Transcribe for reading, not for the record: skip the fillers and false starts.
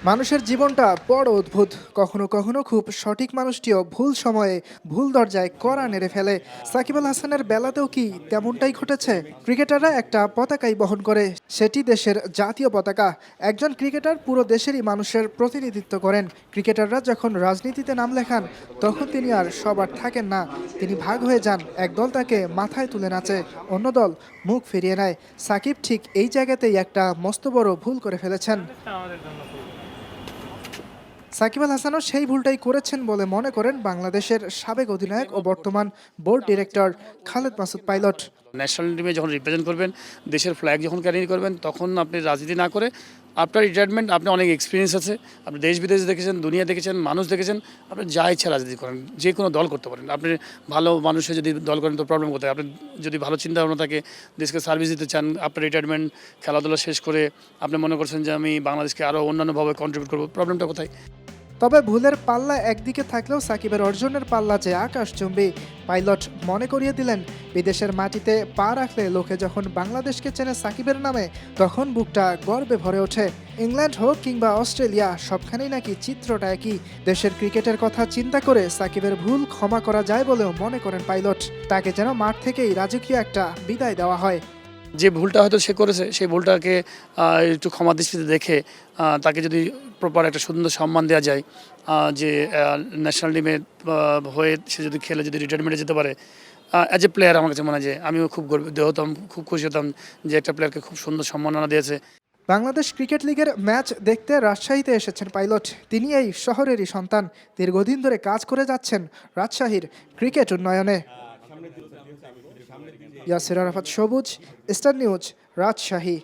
মানুষের জীবনটা বড় অদ্ভুত। কখনো কখনো খুব সঠিক মানুষটিও ভুল সময়ে ভুল দরজায় কড়া নেড়ে ফেলে। সাকিব আল হাসানের বেলাতেও কি তেমনটাই ঘটেছে? ক্রিকেটাররা একটা পতাকাই বহন করে, সেটি দেশের জাতীয় পতাকা। একজন ক্রিকেটার পুরো দেশেরই মানুষের প্রতিনিধিত্ব করেন। ক্রিকেটাররা যখন রাজনীতিতে নাম লেখান, তখন তিনি আর সবার থাকেন না। তিনি ভাগ হয়ে যান। এক দল তাকে মাথায় তুলে নাচে, অন্য দল মুখ ফিরিয়ে নেয়। সাকিব ঠিক এই জায়গাতেই একটা মস্ত বড় ভুল করে ফেলেছেন। সাকিব আল হাসানও সেই ভুলটাই করেছেন বলে মনে করেন বাংলাদেশের সাবেক অধিনায়ক ও বর্তমান board director Khaled Masud pilot. National টিমে যখন রিপ্রেজেন্ট করবেন, দেশের ফ্ল্যাগ যখন ক্যারি করবেন, তখন আপনি রাজনীতি না করে আপনার রিটায়ারমেন্ট, আপনি অনেক এক্সপিরিয়েন্স আছে, আপনি দেশ বিদেশ দেখেছেন, দুনিয়া দেখেছেন, মানুষ দেখেছেন, আপনি যা ইচ্ছা রাজনীতি করেন, যে কোনো দল করতে পারেন। আপনি ভালো মানুষের যদি দল করেন তো প্রবলেম কোথায়? আপনি যদি ভালো চিন্তা ভাবনা থাকে, দেশকে সার্ভিস দিতে চান, আপনার রিটায়ারমেন্ট খেলাধুলা শেষ করে আপনি মনে করছেন যে আমি বাংলাদেশকে আরও অন্যান্যভাবে কন্ট্রিবিউট করবো, প্রবলেমটা কোথায়? তবে ভুলের পাল্লা একদিকে থাকলেও সাকিবের অর্জনের পাল্লা যে আকাশচুম্বী। পাইলট মনে করিয়ে দিলেন, বিদেশের মাটিতে পা রাখলে লোকে যখন বাংলাদেশকে চেনে সাকিবের নামে, তখন বুকটা গর্বে ভরে ওঠে। ইংল্যান্ড হোক কিংবা অস্ট্রেলিয়া, সবখানেই নাকি চিত্রটা একই। দেশের ক্রিকেটের কথা চিন্তা করে সাকিবের ভুল ক্ষমা করা যায় বলেও মনে করেন পাইলট। তাকে যেন মাঠ থেকেই রাজকীয় একটা বিদায় দেওয়া হয়। যে ভুলটা হয়তো সে করেছে, সেই ভুলটাকে একটু ক্ষমা দৃষ্টিতে দেখে তাকে যদি প্রপার একটা সুন্দর সম্মান দেওয়া যায়, যে ন্যাশনাল টিমে হয়ে সে যদি খেলে, যদি রিটায়ারমেন্টে যেতে পারে, অ্যাজ এ প্লেয়ার আমার কাছে মনে হয় যে আমিও খুব গর্বিত হতাম, খুব খুশি হতাম যে একটা প্লেয়ারকে খুব সুন্দর সম্মাননা দিয়েছে। বাংলাদেশ ক্রিকেট লিগের ম্যাচ দেখতে রাজশাহীতে এসেছেন পাইলট। তিনি এই শহরেরই সন্তান। দীর্ঘদিন ধরে কাজ করে যাচ্ছেন রাজশাহীর ক্রিকেট উন্নয়নে। ইয়াসির আরাফাত সবুজ, স্টার নিউজ, রাজশাহী।